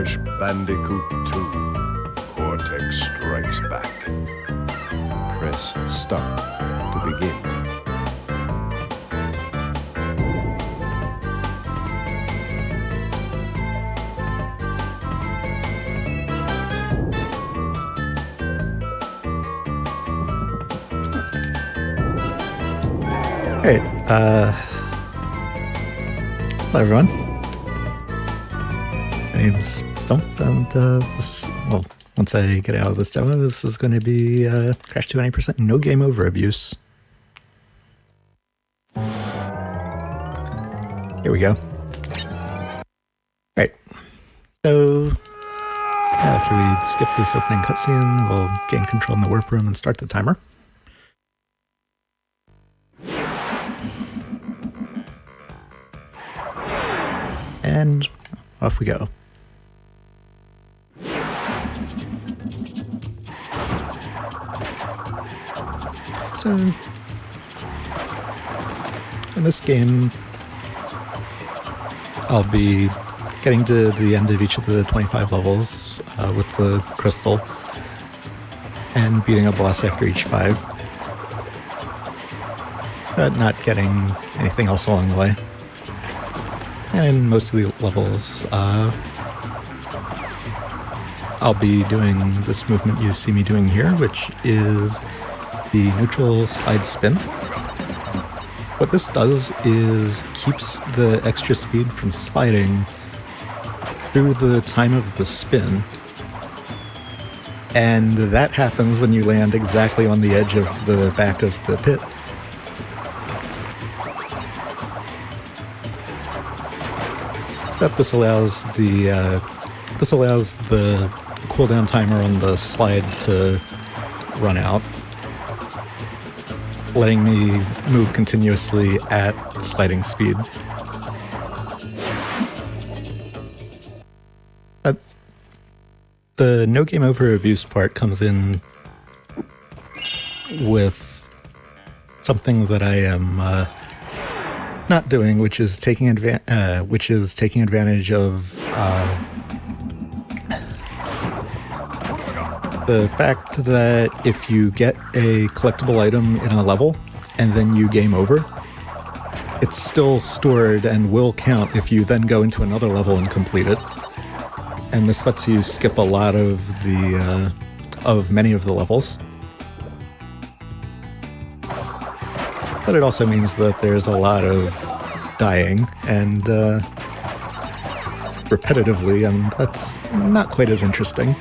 Crash Bandicoot 2, Cortex Strikes Back. Press start to begin. Alright, hello everyone. My name's Stump, and once I get out of this demo, this is going to be Crash 290% no game over abuse. Here we go. Alright, so after we skip this opening cutscene, we'll gain control in the warp room and start the timer. And off we go. So, in this game, I'll be getting to the end of each of the 25 levels with the crystal and beating a boss after each 5, but not getting anything else along the way. And in most of the levels, I'll be doing this movement you see me doing here, which is the neutral slide spin. What this does is keeps the extra speed from sliding through the time of the spin. And that happens when you land exactly on the edge of the back of the pit. But this allows the cooldown timer on the slide to run out, letting me move continuously at sliding speed. The no game over abuse part comes in with something that I am not doing, which is taking advantage of the fact that if you get a collectible item in a level and then you game over, it's still stored and will count if you then go into another level and complete it. And this lets you skip a lot of many of the levels. But it also means that there's a lot of dying and repetitively, and that's not quite as interesting.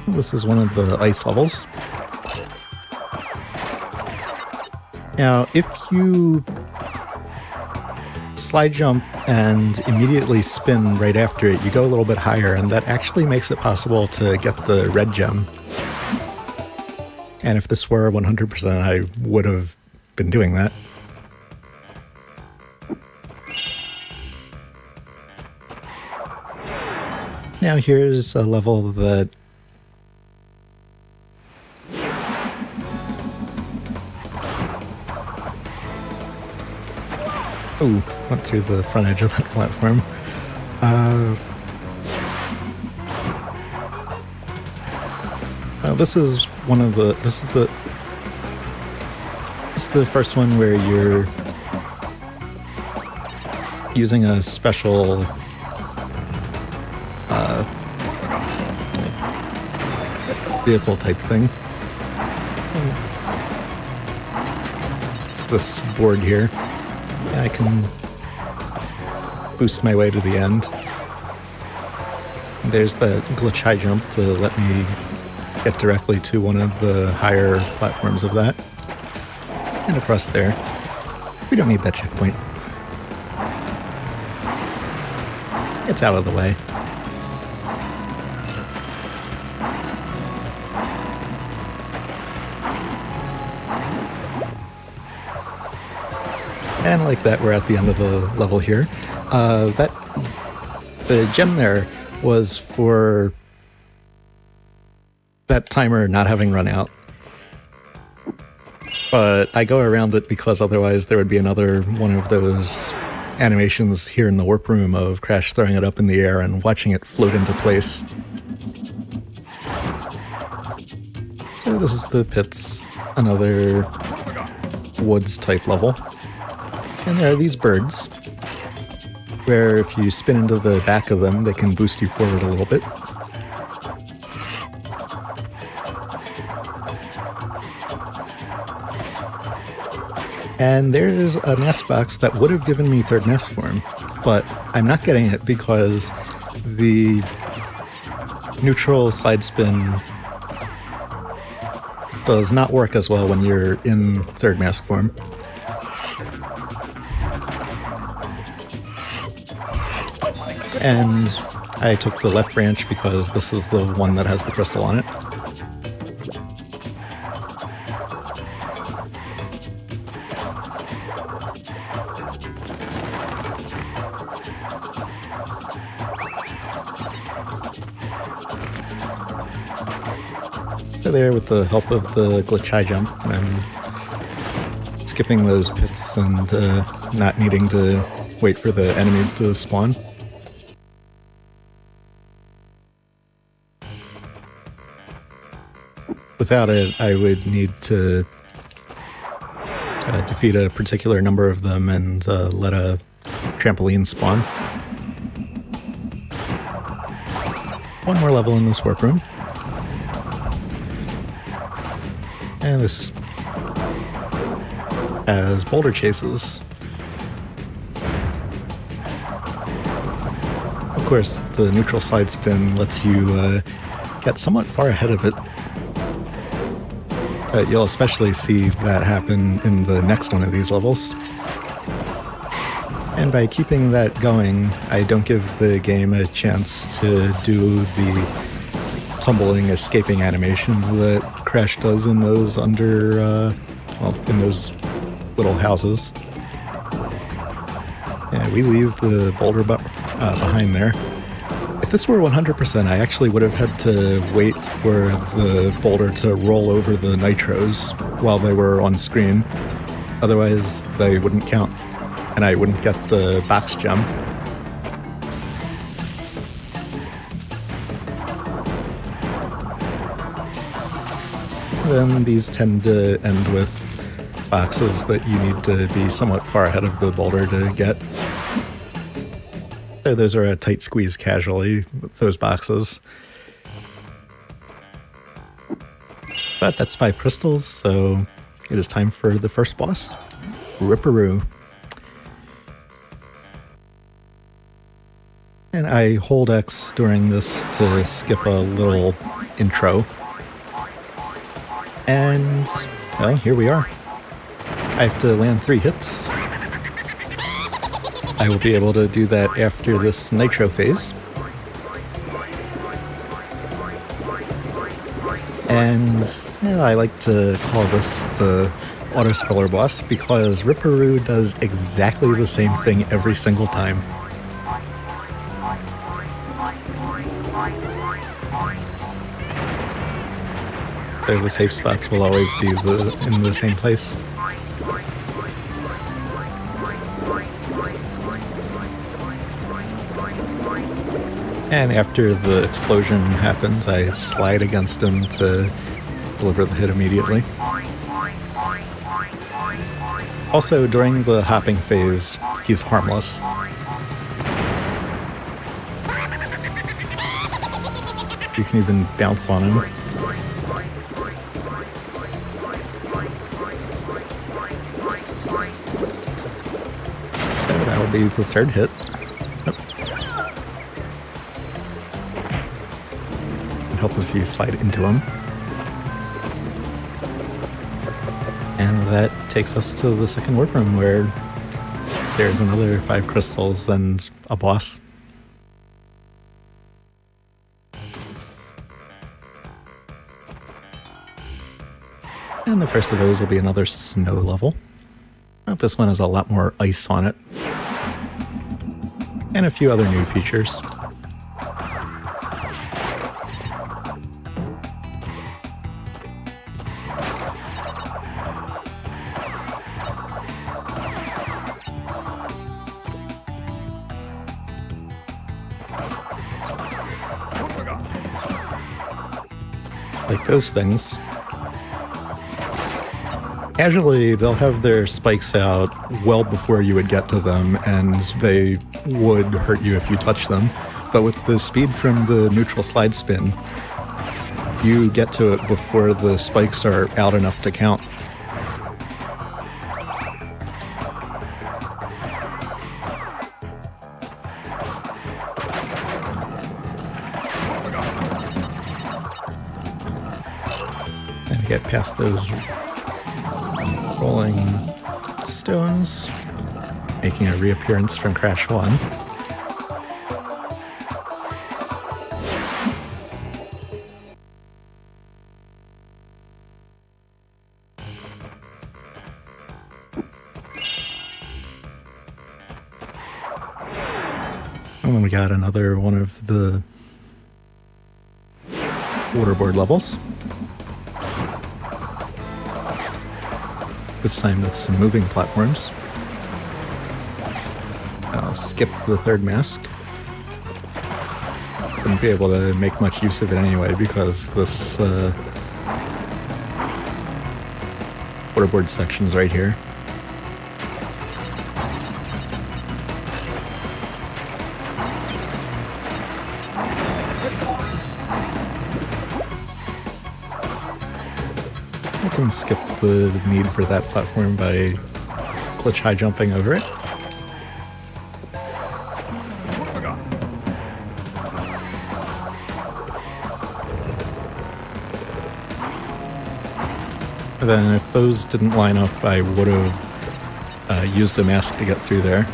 This is one of the ice levels. Now, if you slide jump and immediately spin right after it, you go a little bit higher, and that actually makes it possible to get the red gem. And if this were 100%, I would have been doing that. Now here's a level that went through the front edge of that platform. This is the first one where you're using a special vehicle type thing. This board here. I can boost my way to the end. There's the glitch high jump to let me get directly to one of the higher platforms of that. And across there. We don't need that checkpoint. It's out of the way. And like that, we're at the end of the level here. The gem there was for that timer not having run out. But I go around it because otherwise there would be another one of those animations here in the warp room of Crash throwing it up in the air and watching it float into place. So this is the pits, another woods type level. And there are these birds, where if you spin into the back of them, they can boost you forward a little bit. And there's a mask box that would have given me third mask form, but I'm not getting it because the neutral slide spin does not work as well when you're in third mask form. And I took the left branch because this is the one that has the crystal on it. So there, with the help of the glitch high jump, I'm skipping those pits and not needing to wait for the enemies to spawn. Without it, I would need to defeat a particular number of them and let a trampoline spawn. One more level in this warp room. And this has boulder chases. Of course, the neutral slide spin lets you get somewhat far ahead of it. You'll especially see that happen in the next one of these levels. And by keeping that going, I don't give the game a chance to do the tumbling escaping animation that Crash does in those in those little houses. Yeah, we leave the boulder behind there. If this were 100%, I actually would have had to wait for the boulder to roll over the nitros while they were on screen. Otherwise, they wouldn't count, and I wouldn't get the box gem. Then these tend to end with boxes that you need to be somewhat far ahead of the boulder to get. So those are a tight squeeze casually, those boxes. But that's 5 crystals, so it is time for the first boss, Ripperoo. And I hold X during this to skip a little intro. And, well, here we are. I have to land 3 hits. I will be able to do that after this nitro phase. And I like to call this the auto-scroller boss because Ripperoo does exactly the same thing every single time. So the safe spots will always be in the same place. And after the explosion happens, I slide against him to deliver the hit immediately. Also, during the hopping phase, he's harmless. You can even bounce on him. So that'll be the third hit. Help if you slide into him. And that takes us to the second warp room where there's another 5 crystals and a boss. And the first of those will be another snow level. This one has a lot more ice on it. And a few other new features. like those things. Casually, they'll have their spikes out well before you would get to them, and they would hurt you if you touch them. But with the speed from the neutral slide spin, you get to it before the spikes are out enough to count. And get past those rolling stones, making a reappearance from Crash 1. And then we got another one of the waterboard levels. This time with some moving platforms. I'll skip the third mask. Wouldn't be able to make much use of it anyway because this waterboard section's right here. I can skip the need for that platform by glitch high jumping over it. And then if those didn't line up, I would have used a mask to get through there.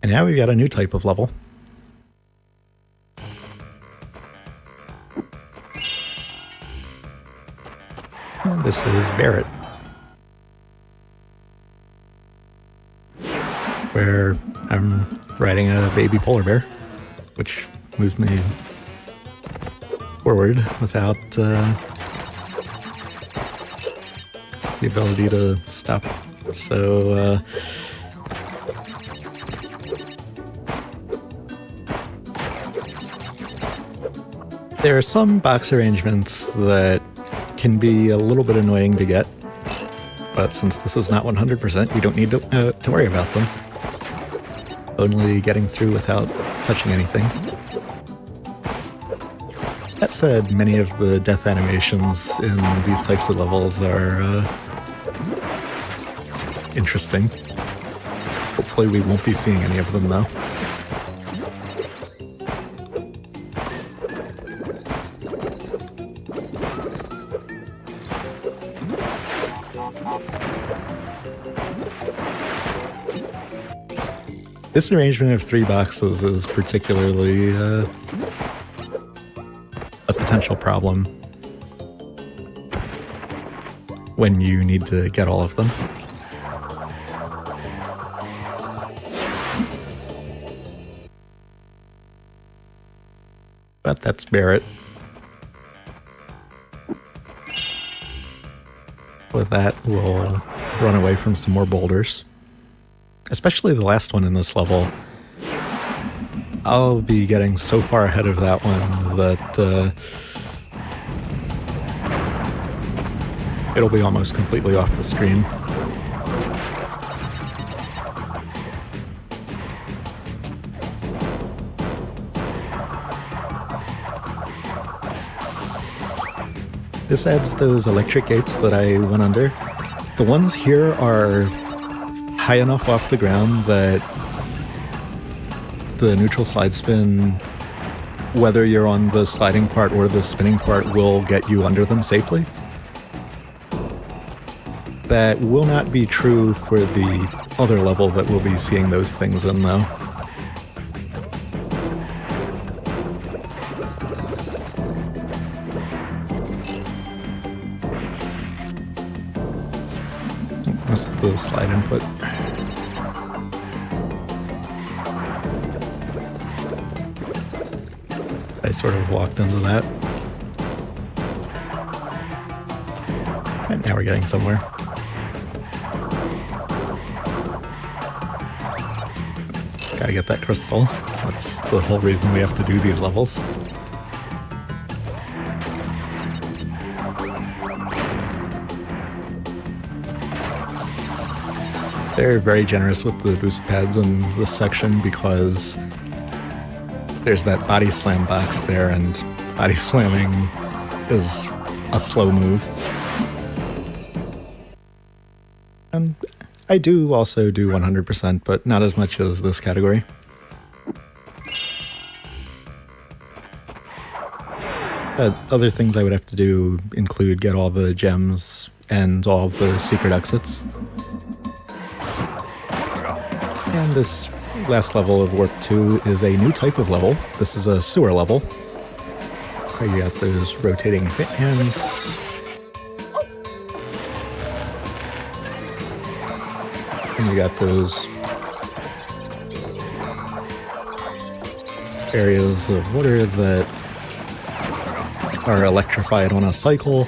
And now we've got a new type of level. And this is Barrett, where I'm riding a baby polar bear, which moves me forward without the ability to stop. So there are some box arrangements that can be a little bit annoying to get, but since this is not 100%, you don't need to worry about them. Only getting through without touching anything. That said, many of the death animations in these types of levels are interesting. Hopefully we won't be seeing any of them though. This arrangement of 3 boxes is particularly a potential problem when you need to get all of them. But that's Barrett. With that, we'll run away from some more boulders. Especially the last one in this level. I'll be getting so far ahead of that one that it'll be almost completely off the screen. This adds those electric gates that I went under. The ones here are high enough off the ground that the neutral slide spin, whether you're on the sliding part or the spinning part, will get you under them safely. That will not be true for the other level that we'll be seeing those things in, though. That's the slide input. I sort of walked into that. And now we're getting somewhere. Gotta get that crystal. That's the whole reason we have to do these levels. They're very generous with the boost pads in this section because there's that body slam box there, and body slamming is a slow move. And I do also do 100%, but not as much as this category. Other things I would have to do include get all the gems and all the secret exits. And this last level of Warp 2 is a new type of level. This is a sewer level, where you got those rotating fans. And you got those areas of water that are electrified on a cycle.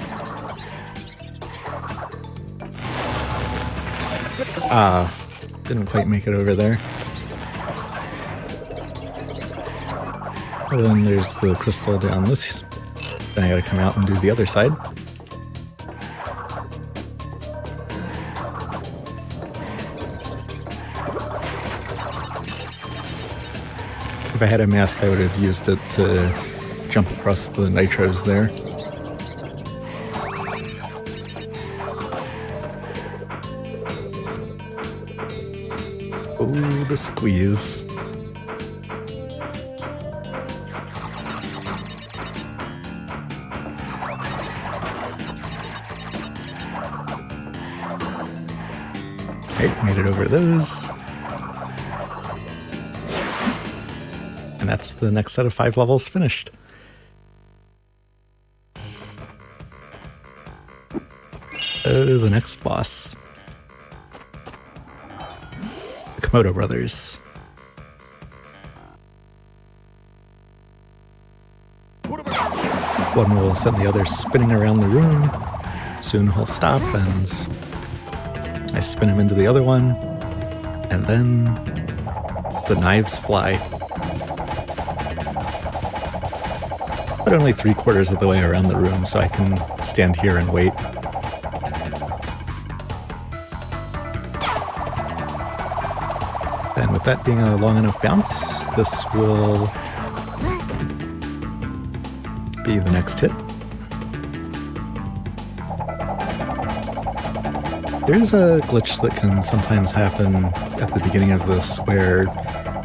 Didn't quite make it over there. And then there's the crystal down this. Then I gotta come out and do the other side. If I had a mask, I would have used it to jump across the nitros there. Oh, the squeeze. Right, made it over those. And that's the next set of 5 levels finished. Oh, the next boss. The Komodo brothers. One will send the other spinning around the room. Soon he'll stop and I spin him into the other one. And then the knives fly. But only 3/4 of the way around the room, so I can stand here and wait. And with that being a long enough bounce, this will be the next hit. There's a glitch that can sometimes happen at the beginning of this where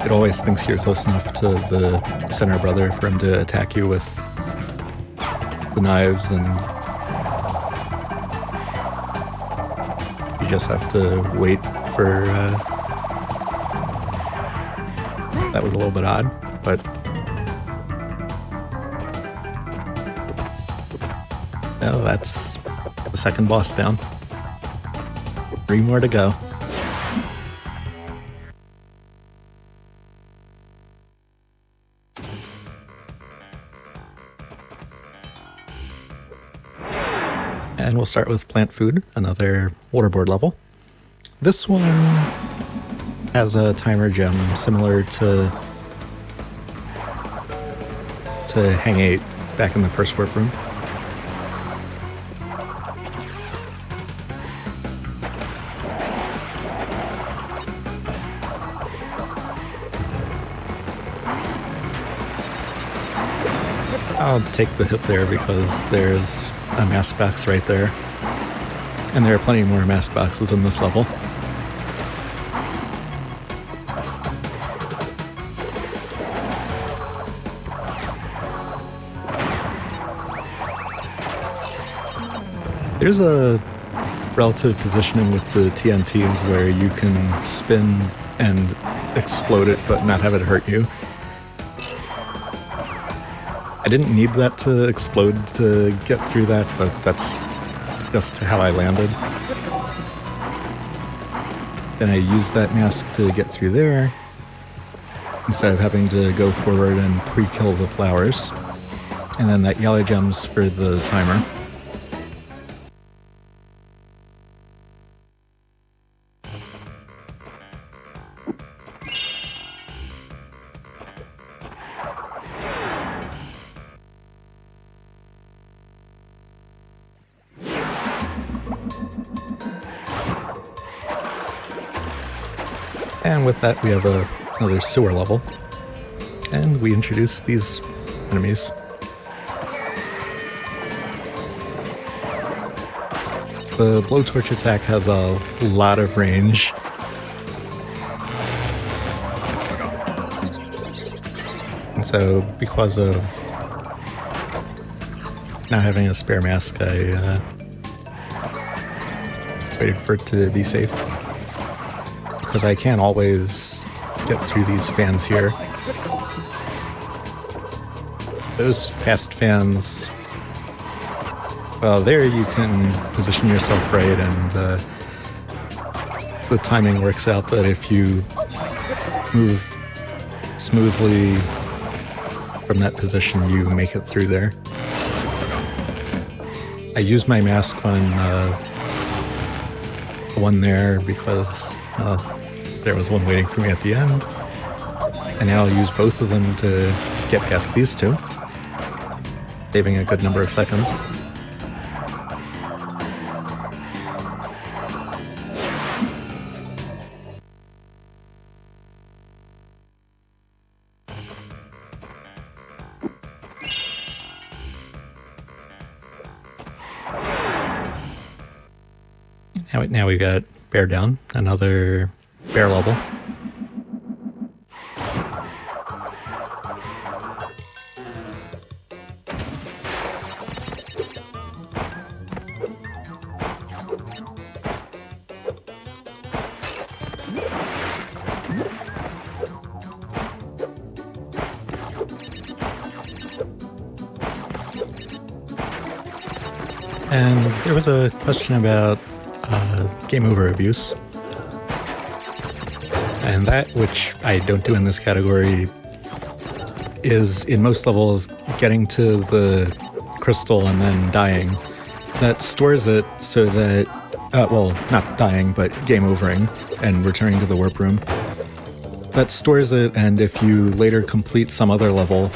it always thinks you're close enough to the center brother for him to attack you with the knives, and you just have to wait for... That was a little bit odd, but... Oh, that's the second boss down. 3 more to go. And we'll start with Plant Food, another waterboard level. This one has a timer gem similar to Hang 8 back in the first warp room. I'll take the hit there because there's a mask box right there. And there are plenty more mask boxes in this level. There's a relative positioning with the TNTs where you can spin and explode it but not have it hurt you. I didn't need that to explode to get through that, but that's just how I landed. Then I used that mask to get through there, instead of having to go forward and pre-kill the flowers. And then that yellow gem's for the timer. And with that, we have another sewer level. And we introduce these enemies. The blowtorch attack has a lot of range. And so, because of not having a spare mask, I waited for it to be safe. Because I can't always get through these fans here. Those fast fans, well, there you can position yourself right, and the timing works out that if you move smoothly from that position, you make it through there. I used my mask on the one there because there was one waiting for me at the end. And now I'll use both of them to get past these two, saving a good number of seconds. Now we got Bear Down, another bear level. And there was a question about game over abuse. And that, which I don't do in this category, is in most levels getting to the crystal and then dying. That stores it so that, well, not dying, but game overing and returning to the warp room. That stores it, and if you later complete some other level,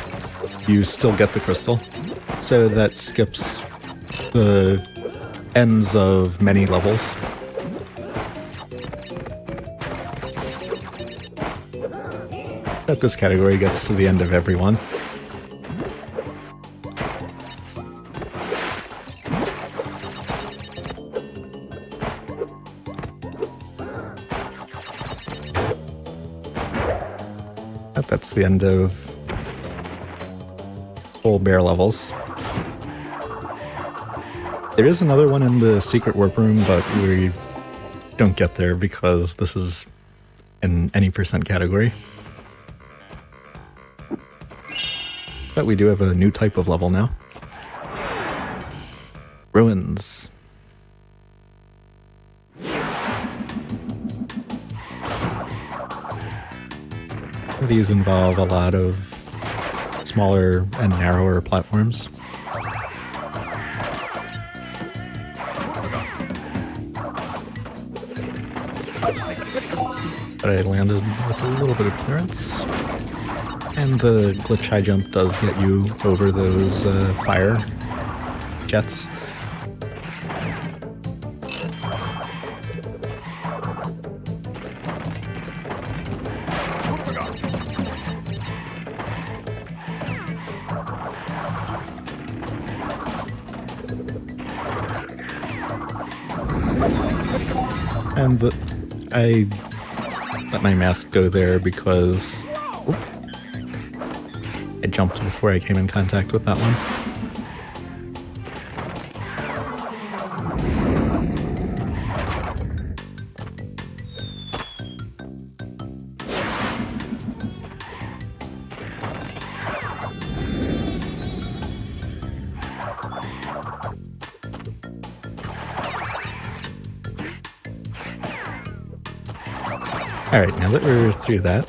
you still get the crystal. So that skips the ends of many levels. But this category gets to the end of every one. But that's the end of full bear levels. There is another one in the secret warp room, but we don't get there because this is in any percent category. But we do have a new type of level now. Ruins. These involve a lot of smaller and narrower platforms. But I landed with a little bit of clearance. And the glitch high jump does get you over those fire jets. And I let my mask go there because I jumped before I came in contact with that one. Alright, now that we're through that,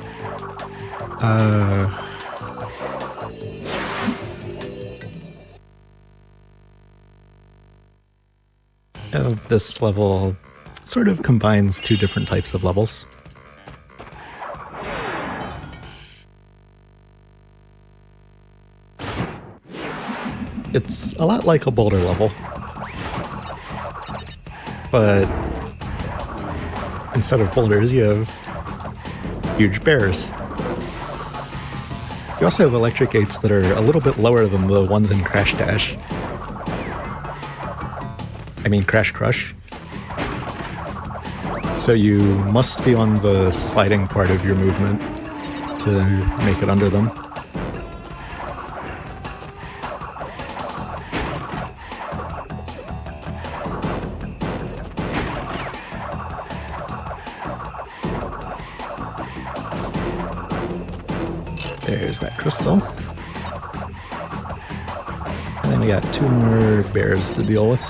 this level sort of combines two different types of levels. It's a lot like a boulder level, but instead of boulders, you have huge bears. You also have electric gates that are a little bit lower than the ones in Crash Dash. I mean Crash Crush. So you must be on the sliding part of your movement to make it under them. There's that crystal. And then we got 2 more bears to deal with.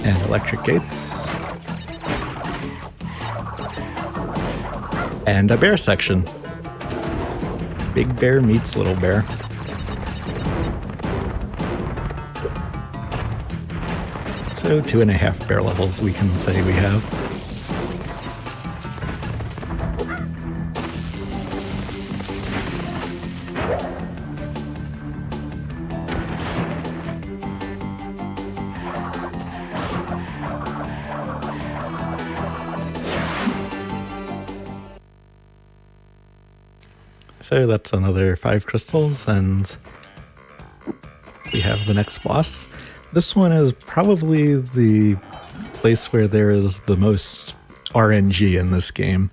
And electric gates. And a bear section. Big bear meets little bear. So 2.5 bear levels we can say we have. So that's another 5 crystals, and we have the next boss. This one is probably the place where there is the most RNG in this game.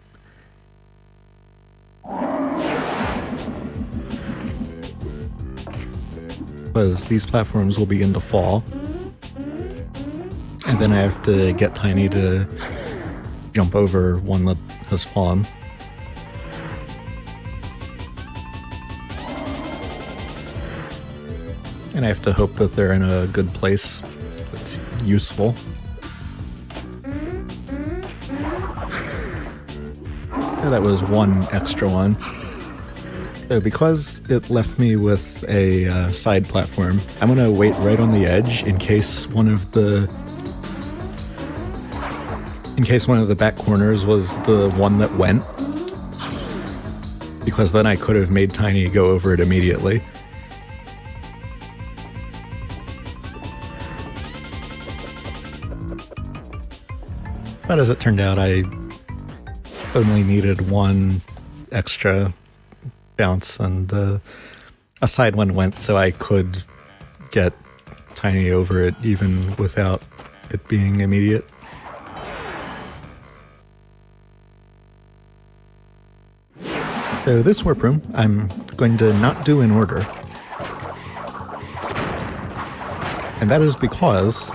Because these platforms will begin to fall. And then I have to get Tiny to jump over one that has fallen. And I have to hope that they're in a good place that's useful. Yeah, that was one extra one. So because it left me with a side platform, I'm going to wait right on the edge in case one of the back corners was the one that went. Because then I could have made Tiny go over it immediately. But as it turned out, I only needed one extra bounce, and a side one went, so I could get Tiny over it even without it being immediate. So this warp room, I'm going to not do in order. And that is because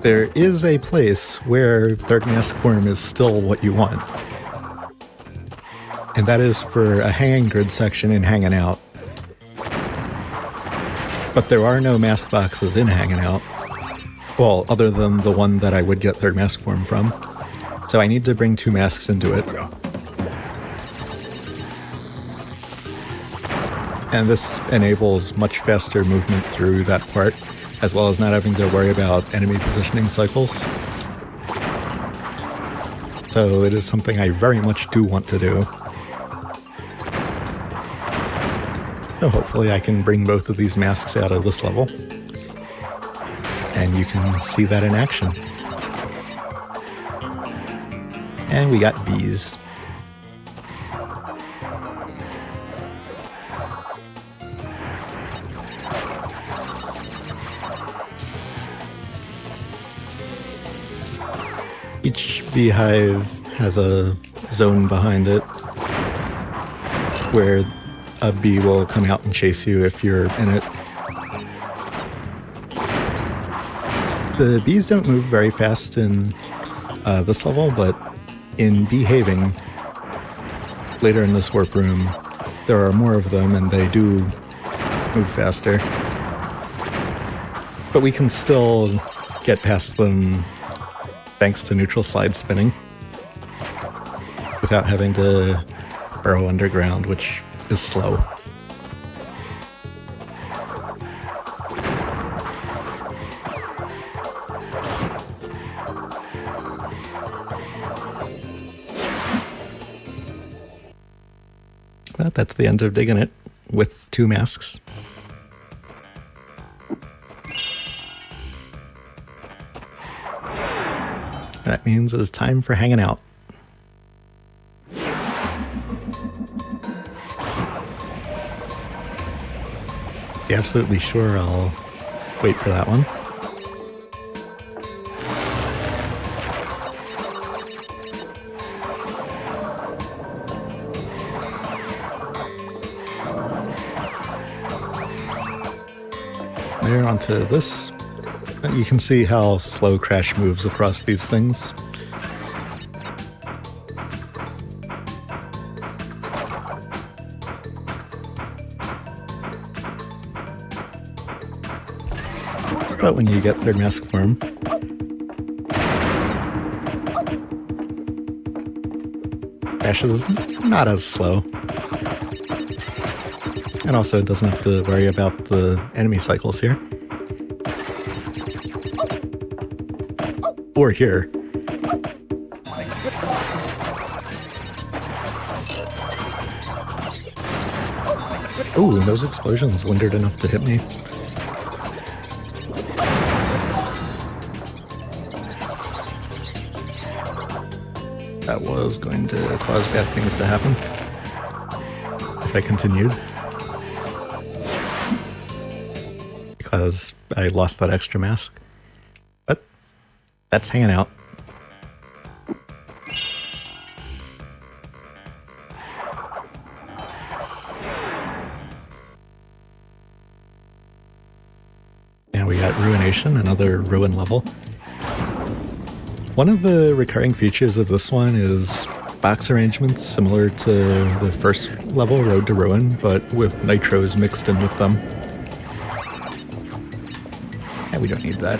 there is a place where third mask form is still what you want. And that is for a hanging grid section in Hanging Out. But there are no mask boxes in Hanging Out. Well, other than the one that I would get third mask form from. So I need to bring 2 masks into it. And this enables much faster movement through that part, as well as not having to worry about enemy positioning cycles. So it is something I very much do want to do. So hopefully I can bring both of these masks out of this level. And you can see that in action. And we got bees. Each beehive has a zone behind it where a bee will come out and chase you if you're in it. The bees don't move very fast in this level, but in behaving later in this warp room, there are more of them and they do move faster. But we can still get past them thanks to neutral slide spinning without having to burrow underground, which is slow. But that's the end of digging it with 2 masks. That means it is time for hanging out. Be absolutely sure I'll wait for that one. There, onto this. And you can see how slow Crash moves across these things. But when you get third mask form, Crash is not as slow. And also doesn't have to worry about the enemy cycles here. Or here. Ooh, those explosions lingered enough to hit me. That was going to cause bad things to happen if I continued. Because I lost that extra mask. But that's hanging out. And we got Ruination, another ruin level. One of the recurring features of this one is box arrangements similar to the first level, Road to Ruin, but with nitros mixed in with them. And we don't need that.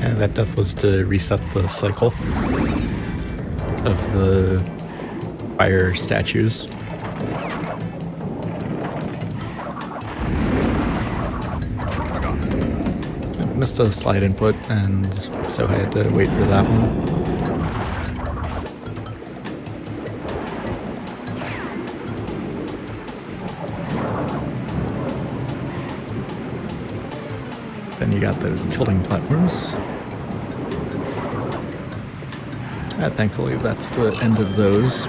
And that death was to reset the cycle of the fire statues. I missed a slide input, and so I had to wait for that one. Then you got those tilting platforms. Thankfully, that's the end of those.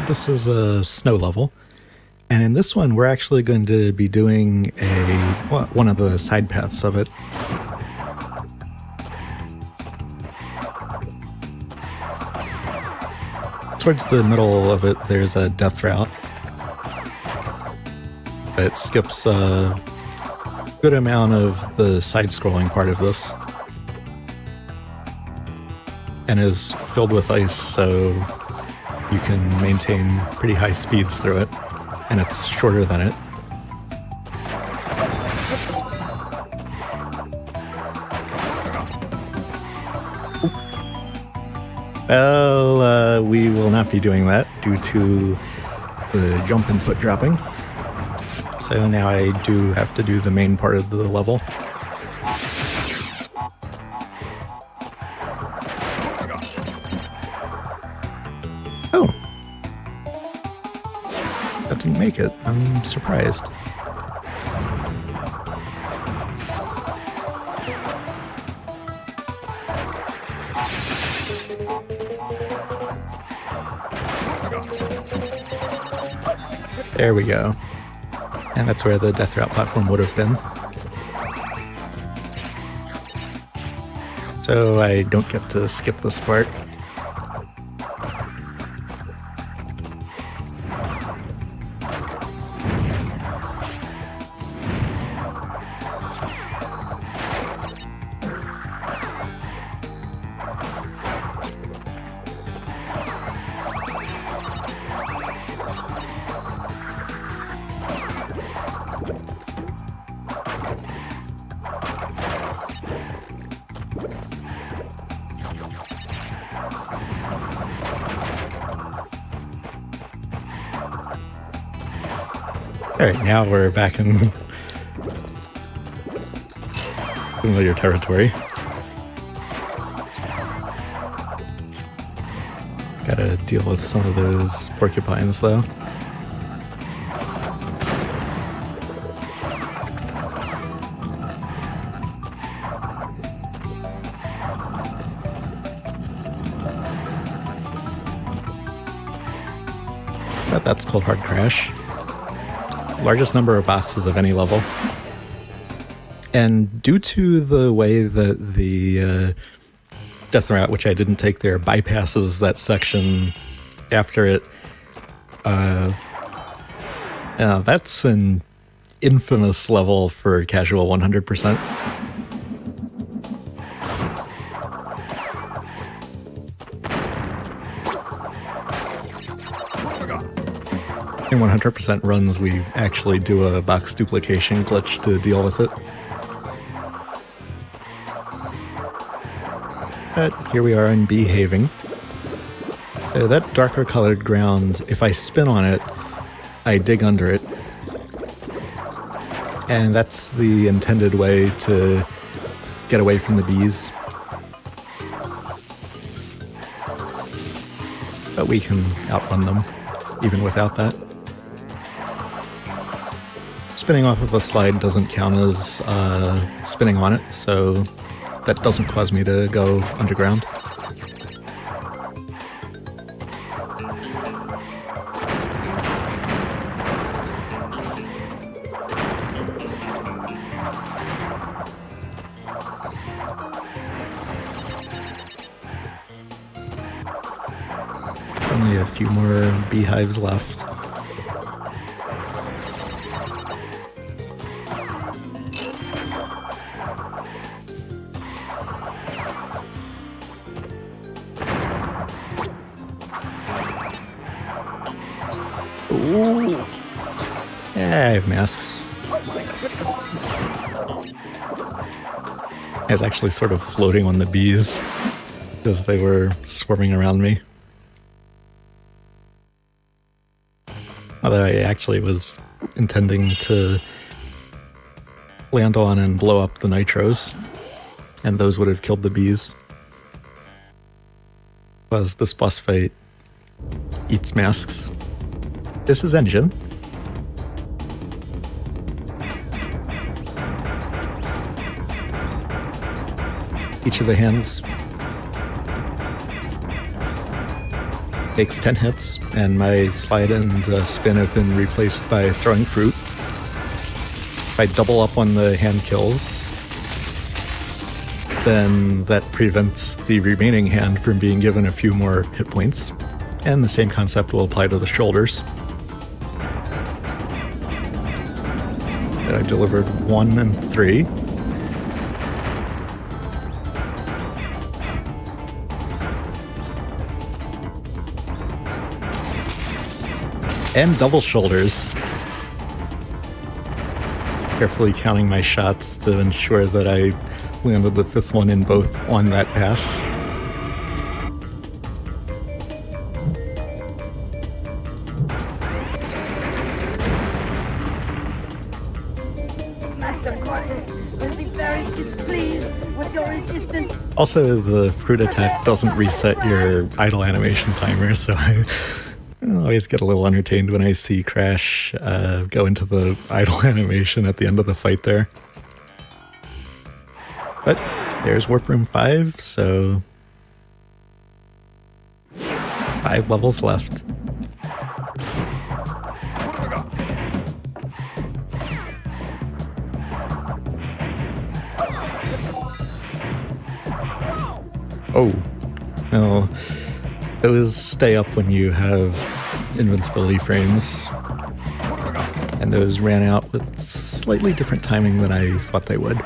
This is a snow level. And in this one, we're actually going to be doing one of the side paths of it. Towards the middle of it, there's a death route. It skips a good amount of the side-scrolling part of this. And is filled with ice, so you can maintain pretty high speeds through it. And it's shorter than it. Well, we will not be doing that due to the jump input dropping. So now I do have to do the main part of the level. Oh. That didn't make it. I'm surprised. There we go. And that's where the death route platform would have been. So I don't get to skip this part. Alright, now we're back in familiar territory. Gotta deal with some of those porcupines, though. But that's called Hard Crash. Largest number of boxes of any level. And due to the way that the Death Route, which I didn't take there, bypasses that section after it, that's an infamous level for casual 100%. In 100% runs, we actually do a box duplication glitch to deal with it. But here we are in Behaving. That darker colored ground, if I spin on it, I dig under it. And that's the intended way to get away from the bees. But we can outrun them, even without that. Spinning off of a slide doesn't count as spinning on it, so that doesn't cause me to go underground. Only a few more beehives left. Ooh. Yeah, I have masks. I was actually sort of floating on the bees as they were swarming around me. Although I actually was intending to land on and blow up the nitros, and those would have killed the bees. Because this boss fight eats masks. This is Engine. Each of the hands takes 10 hits, and my slide and spin have been replaced by throwing fruit. If I double up on the hand kills, then that prevents the remaining hand from being given a few more hit points. And the same concept will apply to the shoulders. I delivered 1 and 3. And double shoulders. Carefully counting my shots to ensure that I landed the 5th one in both on that pass. Also, the fruit attack doesn't reset your idle animation timer, so I always get a little entertained when I see Crash go into the idle animation at the end of the fight there. But there's Warp Room 5, so 5 levels left. Oh, no. Those stay up when you have invincibility frames. And those ran out with slightly different timing than I thought they would.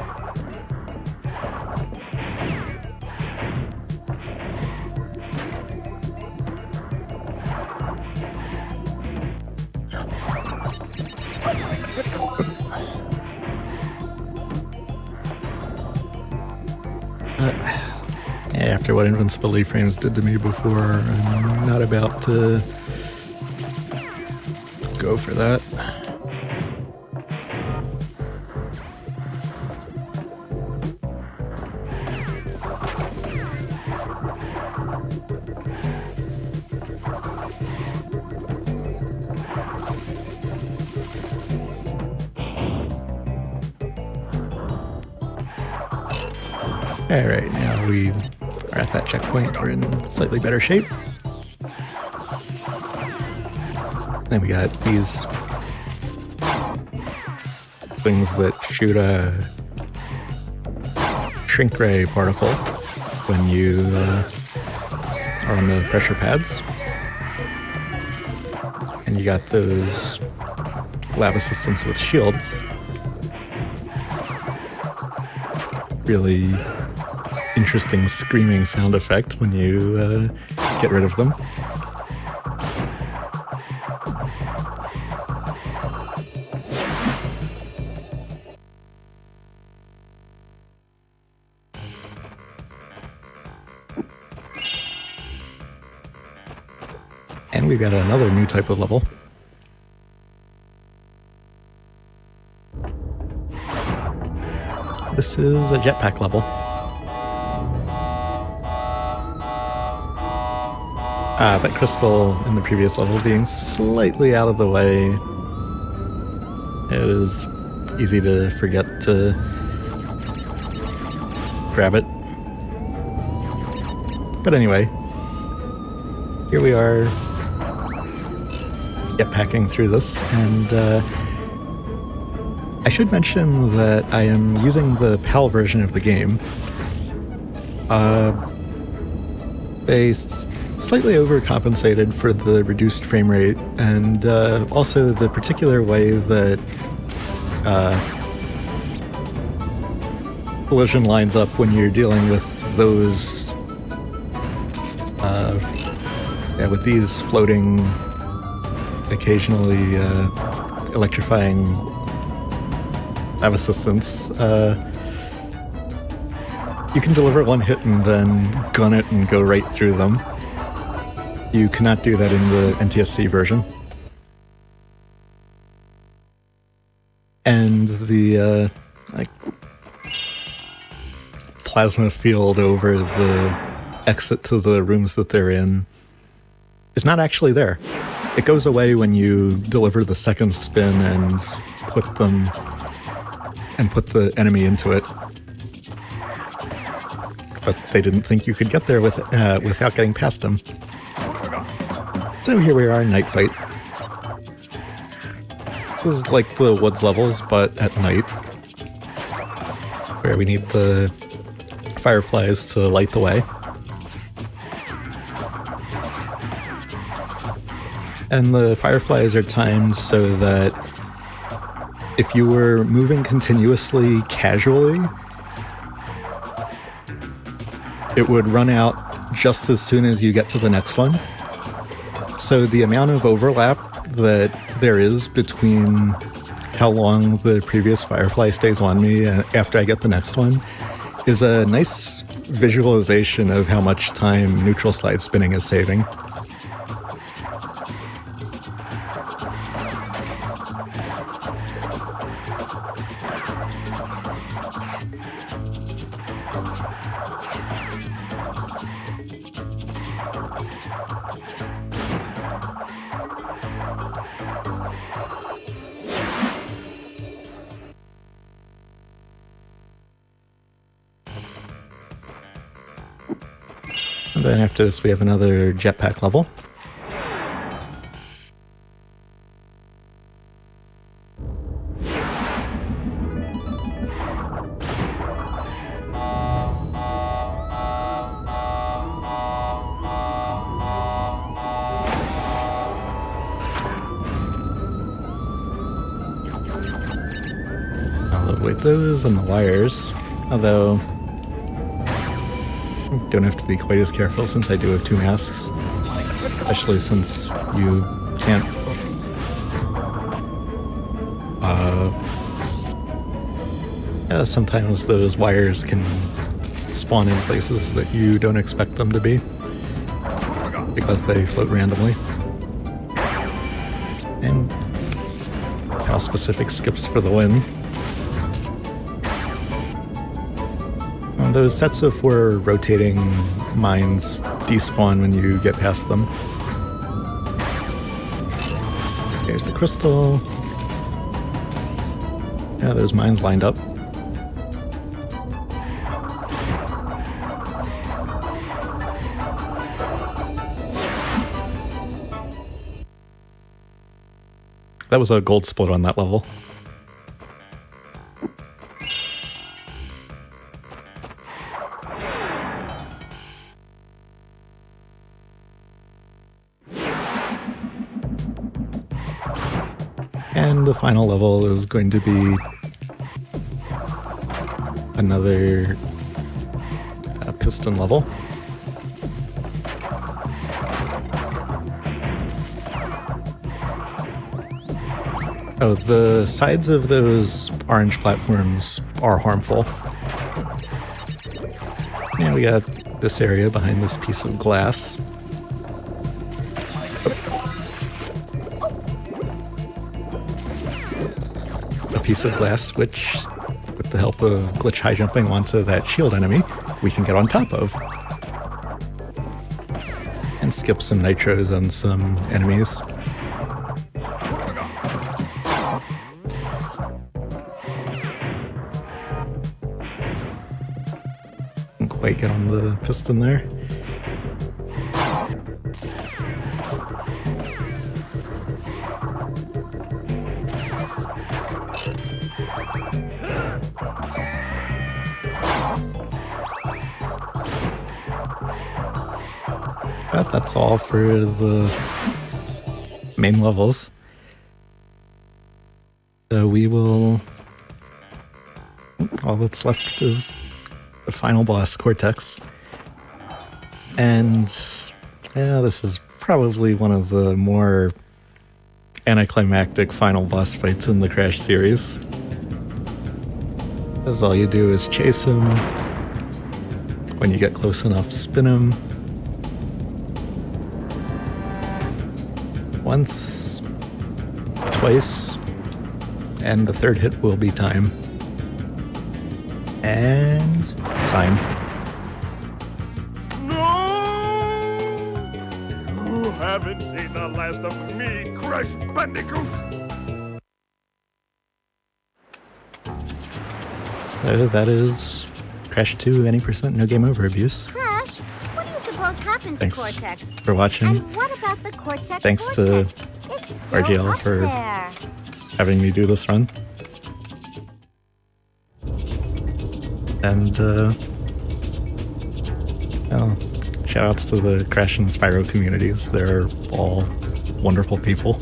After what invincibility frames did to me before, I'm not about to go for that. Alright, now we are at that checkpoint. We're in slightly better shape. Then we got these things that shoot a shrink ray particle when you are on the pressure pads. And you got those lab assistants with shields. Really interesting screaming sound effect when you get rid of them. And we've got another new type of level. This is a jetpack level. That crystal in the previous level being slightly out of the way. It is easy to forget to grab it. But anyway, here we are jetpacking through this, and I should mention that I am using the PAL version of the game. They slightly overcompensated for the reduced frame rate, and also the particular way that collision lines up when you're dealing with those with these floating, occasionally electrifying lab assistants. You can deliver one hit and then gun it and go right through them. You cannot do that in the NTSC version. And the plasma field over the exit to the rooms that they're in is not actually there. It goes away when you deliver the second spin and put the enemy into it. But they didn't think you could get there without getting past them. So here we are, night fight. This is like the woods levels, but at night, where we need the fireflies to light the way. And the fireflies are timed so that if you were moving continuously casually, it would run out just as soon as you get to the next one. So the amount of overlap that there is between how long the previous firefly stays on me after I get the next one is a nice visualization of how much time neutral slide spinning is saving. And then after this, we have another jetpack level. I'll avoid those and the wires, although don't have to be quite as careful since I do have two masks, especially since you can't sometimes those wires can spawn in places that you don't expect them to be because they float randomly. And how specific skips for the win. Those sets of 4 rotating mines despawn when you get past them. There's the crystal. Yeah, those mines lined up. That was a gold split on that level. And the final level is going to be another piston level. Oh, the sides of those orange platforms are harmful. Now we got this area behind this piece of glass. A piece of glass which, with the help of glitch high jumping onto that shield enemy, we can get on top of. And skip some nitros on some enemies. Didn't quite get on the piston there. But that's all for the main levels. So we will... all that's left is the final boss, Cortex. And yeah, this is probably one of the more anticlimactic final boss fights in the Crash series. Because all you do is chase him. When you get close enough, spin him. Once, twice, and the third hit will be time. And time. No! You haven't seen the last of me, Crash Bandicoot! So that is Crash 2, any percent, no game over abuse. Crash, what do you suppose happened to Thanks Cortex? for watching. And what about the Cortex? Thanks to It's still RGL up for there. having me do this run. And, well, shout outs to the Crash and Spyro communities. They're all wonderful people.